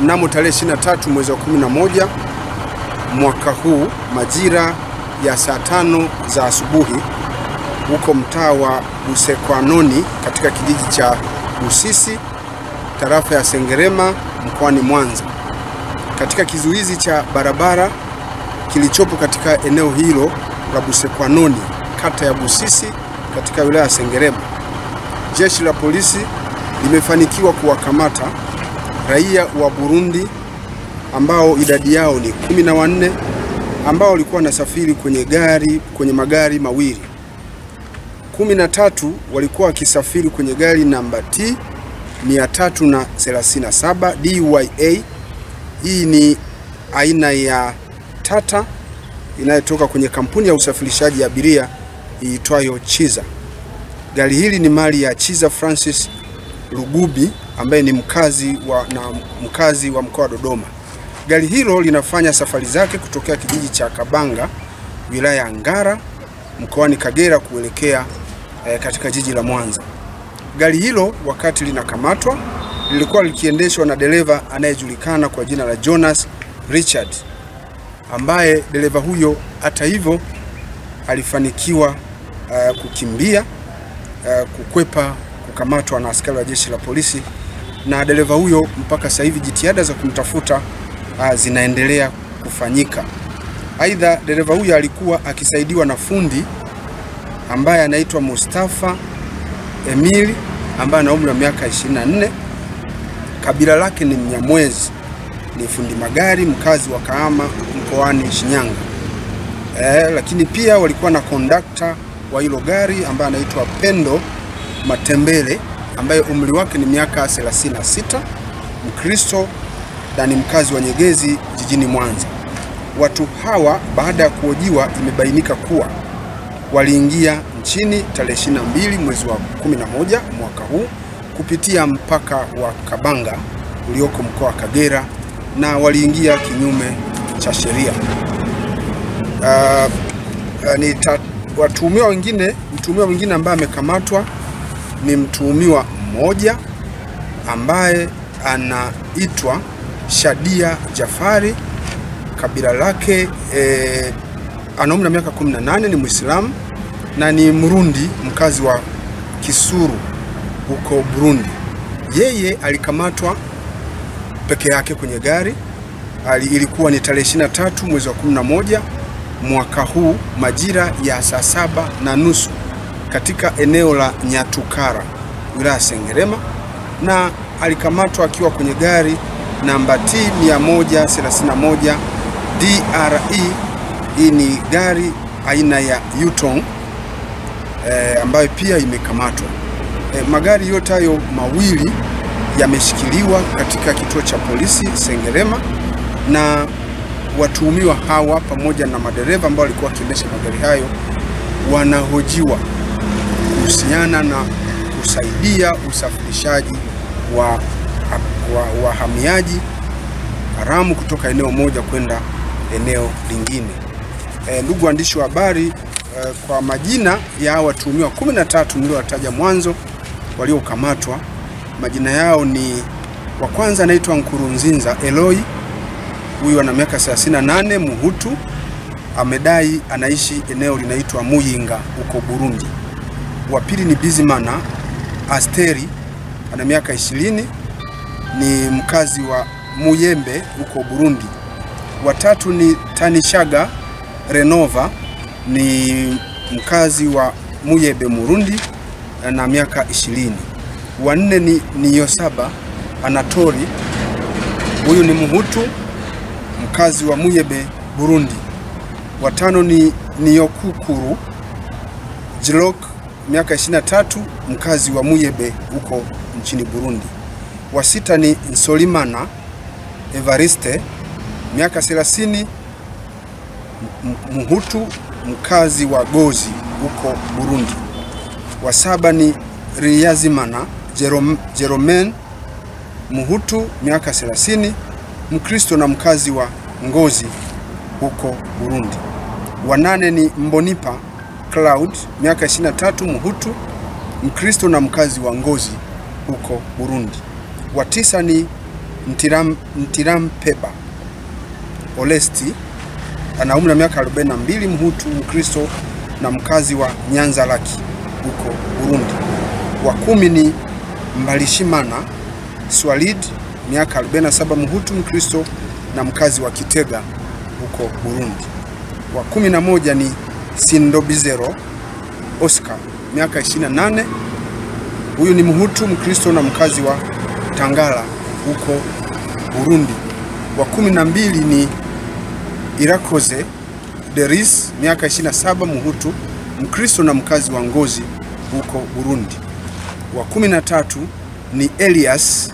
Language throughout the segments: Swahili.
mnamo tarehe 23 mwezi wa 11 mwaka huu majira ya saa 5 za asubuhi huko mtaa wa Busekwanoni katika kijiji cha Busisi, tarafa ya Sengerema, mkoani Mwanza. Katika kizuizi cha barabara kilichopo katika eneo hilo la Busekwanoni, kata ya Busisi, katika wilaya ya Sengerema, jeshi la polisi limefanikiwa kuwakamata raia wa Burundi ambao idadi yao ni 14 ambao walikuwa wanasafiri kwenye magari mawili. 13 walikuwa wakisafiri kwenye gari namba T 337 DYA. Hii ni aina ya Tata inayotoka kwenye kampuni ya usafirishaji abiria iitwayo Chiza. Gari hili ni mali ya Chiza Francis Lugubi ambaye ni mkazi wa mkoa wa Dodoma. Gari hilo linafanya safari zake kutokea kijiji cha Kabanga, wilaya ya Ngara, mkoani Kagera kuelekea katika jiji la Mwanza. Gari hilo wakati linakamatwa lilikuwa likiendeshwa na dereva anayejulikana kwa jina la Jonas Richard, ambaye dereva huyo hata hivyo alifanikiwa kukimbia, kukwepa kukamatwa na askari wa jeshi la polisi, na dereva huyo mpaka sasa hivi jitihada za kumtafuta zinaendelea kufanyika. Aidha, dereva huyo alikuwa akisaidiwa na fundi ambaye anaitwa Mustafa Emili ambaye ana umri wa miaka 24. Kabila lake ni Mnyamwezi, ni fundi magari mkazi wa Kahama mkoani Shinyanga. Lakini pia walikuwa na kondakta wa hilo gari ambaye anaitwa Pendo Matembele ambaye umri wake ni miaka 36, Mkristo na ni mkazi wa Nyegezi jijini Mwanza. Watu hawa baada ya kuhojiwa imebainika kuwa waliingia nchini tarehe 22 mwezi wa 11 mwaka huu kupitia mpaka wa Kabanga ulioko mkoa wa Kagera, na waliingia kinyume cha sheria. Mtuhumiwa mwingine ambaye amekamatwa ni mtuhumiwa mmoja ambaye anaitwa Shadia Jafari. Kabila lake ana umri wa miaka 18, ni Muislamu na ni Mrundi mkazi wa Kisuru huko Burundi. Yeye alikamatwa peke yake kwenye gari. Ilikuwa ni tarehe 23 mwezi wa 11 mwaka huu majira ya saa 7:30 katika eneo la Nyatukara, wilaya ya Sengerema, na alikamatwa akiwa kwenye gari namba T 131 DRE. Hii ni gari aina ya Yutong ambayo pia imekamatwa. Magari yote hayo mawili yameshikiliwa katika kituo cha polisi Sengerema, na watuhumiwa hawa pamoja na madereva ambao walikuwa wakiendesha magari hayo wanahojiwa kuhusiana na kusaidia usafirishaji wa wahamiaji haramu kutoka eneo moja kwenda eneo lingine. Ndugu waandishi wa habari, kwa majina ya watuhumiwa 13 niliowataja mwanzo waliokamatwa, majina yao ni wa kwanza anaitwa Nkurunzinza Eloi, huyu ana miaka 38, Muhutu, amedai anaishi eneo linaitwa Muyinga huko Burundi. Wa pili ni Bizimana Asteri, ana miaka 20, ni mkazi wa Muyembe huko Burundi. Wa tatu ni Tanishaga Renova, ni mkazi wa Muyebe Burundi na miaka 20. Wa nne ni Yosaba Anatori, huyu ni Muhutu mkazi wa Muyebe Burundi. Wa tano ni Niyokukuru Jilok, miaka 23, mkazi wa Muyebe huko nchini Burundi. Wa sita ni Nsolimana Evariste, miaka 30, Muhutu mkazi wa Gozi huko Burundi. Wa saba ni Riyazimana Jeromen, Muhutu, miaka 30, Mkristo na mkazi wa Ngozi huko Burundi. Wa nane ni Mbonipa Cloud, miaka 23, Muhutu, Mkristo na mkazi wa Ngozi huko Burundi. Wa tisa ni Ntirampeba Olesti ana umri wa miaka 42, Mhutu, Mkristo na mkazi wa Nyanza Laki huko Burundi. Wa 10 ni Mbalishimana Swalid, miaka 47, Mhutu, Mkristo na mkazi wa Kitega huko Burundi. Wa 11 ni Sindobizero Oscar, miaka 28, huyu ni Mhutu, Mkristo na mkazi wa Tangala huko Burundi. Wa 12 ni Irakoze Deris, miaka 27, Mhutu, Mkristo na mkazi wa Ngozi huko Burundi. Wa 13 ni Elias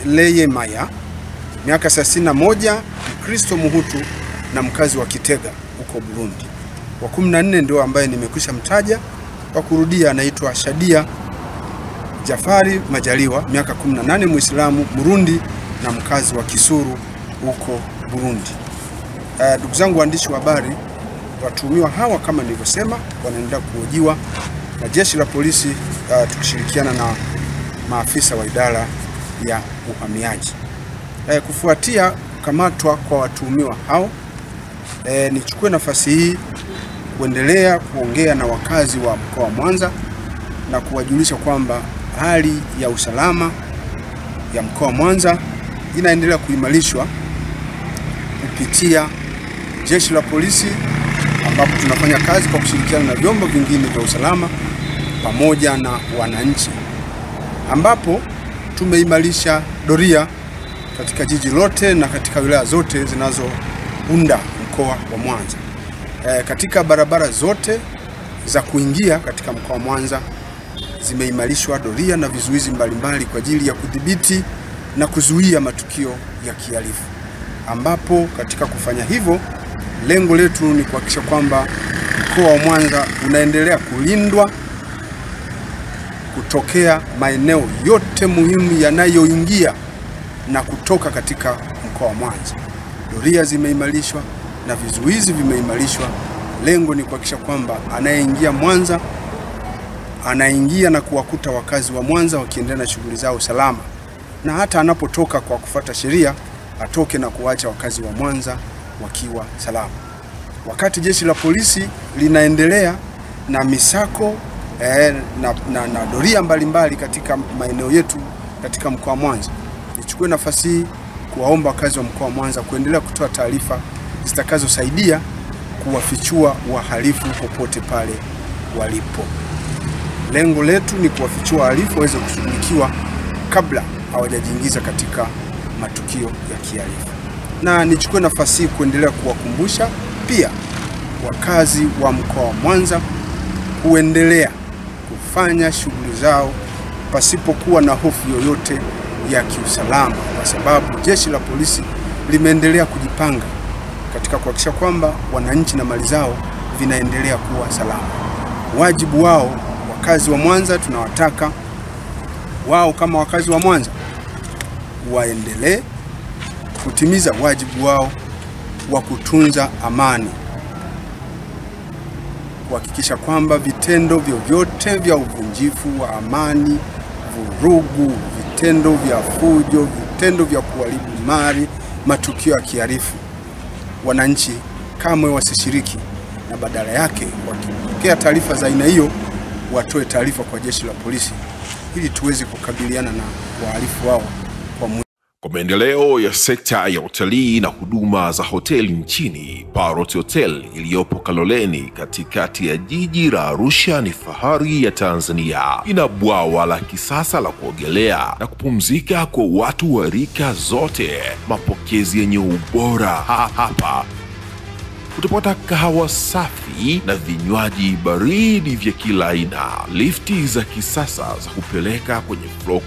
Sinileyemaya, miaka 31, Mkristo, Mhutu na mkazi wa Kitega huko Burundi. Wa 14 ndio ambaye nimekwisha mtaja, kwa kurudia, anaitwa Shadia Jafari Majaliwa, miaka 18, Muislamu, Burundi na mkazi wa Kisuru huko Burundi. Ndugu zangu waandishi wa habari, watuhumiwa hawa kama nilivyosema wanaendelea kuhojiwa na jeshi la polisi tukishirikiana na maafisa wa idara ya uhamiaji. Kufuatia kukamatwa kwa watuhumiwa hao, nichukue nafasi hii kuendelea kuongea na wakazi wa mkoa wa Mwanza na kuwajulisha kwamba hali ya usalama ya mkoa wa Mwanza inaendelea kuimarishwa kupitia jeshi la polisi, ambapo tunafanya kazi kwa kushirikiana na vyombo vingine vya usalama pamoja na wananchi, ambapo tumeimarisha doria katika jiji lote na katika wilaya zote zinazounda mkoa wa Mwanza. Katika barabara zote za kuingia katika mkoa wa Mwanza zimeimarishwa doria na vizuizi mbalimbali kwa ajili ya kudhibiti na kuzuia matukio ya kihalifu, ambapo katika kufanya hivyo lengo letu ni kuhakikisha kwamba mkoa wa Mwanza unaendelea kulindwa kutokea maeneo yote muhimu yanayoingia na kutoka katika mkoa wa Mwanza. Doria zimeimarishwa na vizuizi vimeimarishwa. Lengo ni kuhakikisha kwamba anayeingia Mwanza anaingia na kuwakuta wakazi wa Mwanza wakiendelea na shughuli zao salama, na hata anapotoka kwa kufuata sheria atoke na kuacha wakazi wa Mwanza wakiwa salama. Wakati jeshi la polisi linaendelea na misako na doria mbalimbali katika maeneo yetu katika mkoa wa Mwanza, nichukue nafasi hii kuwaomba wakazi wa mkoa wa Mwanza kuendelea kutoa taarifa zitakazosaidia kuwafichua wahalifu popote pale walipo. Lengo letu ni kuwafichua wahalifu waweze kushughulikiwa kabla hawajajiingiza katika matukio ya kihalifu. Na nichukue nafasi hii kuendelea kuwakumbusha pia wakazi wa mkoa wa Mwanza kuendelea kufanya shughuli zao pasipokuwa na hofu yoyote ya kiusalama, kwa sababu jeshi la polisi limeendelea kujipanga katika kuhakikisha kwamba wananchi na mali zao vinaendelea kuwa salama. Wajibu wao wakazi wa Mwanza, tunawataka wao kama wakazi wa Mwanza waendelee kutimiza wajibu wao wa kutunza amani, kuhakikisha kwamba vitendo vyovyote vya uvunjifu wa amani, vurugu, vitendo vya fujo, vitendo vya kuharibu mali, matukio ya kihalifu, wananchi kamwe wasishiriki, na badala yake wakipokea taarifa za aina hiyo watoe taarifa kwa jeshi la polisi ili tuweze kukabiliana na wahalifu wao Kwa maendeleo ya sekta ya utalii na huduma za hoteli nchini, Parrot Hotel iliyopo Kaloleni katikati ya jiji la Arusha ni fahari ya Tanzania. Ina bwawa la kisasa la kuogelea na kupumzika kwa watu wa rika zote, mapokezi yenye ubora. Hapa utapata kahawa safi na vinywaji baridi vya kila aina, lifti za kisasa za kupeleka kwenye floor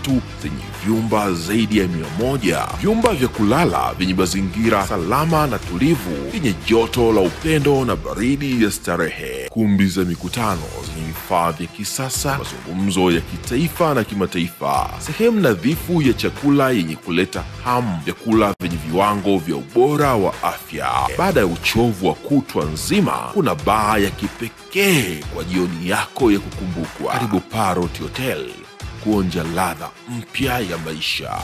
13 zenye vyumba zaidi ya 100, vyumba vya kulala vyenye mazingira salama na tulivu, vyenye joto la upendo na baridi ya starehe, kumbi za mikutano zenye vifaa vya kisasa, mazungumzo ya kitaifa na kimataifa, sehemu nadhifu ya chakula yenye kuleta hamu, vyakula vyenye viwango vya ubora wa afya. Baada ya uchovu wa kutwa nzima, kuna baa ya kipekee kwa jioni yako ya kukumbukwa. Karibu Parrot Hotel. kuonja ladha mpya ya maisha.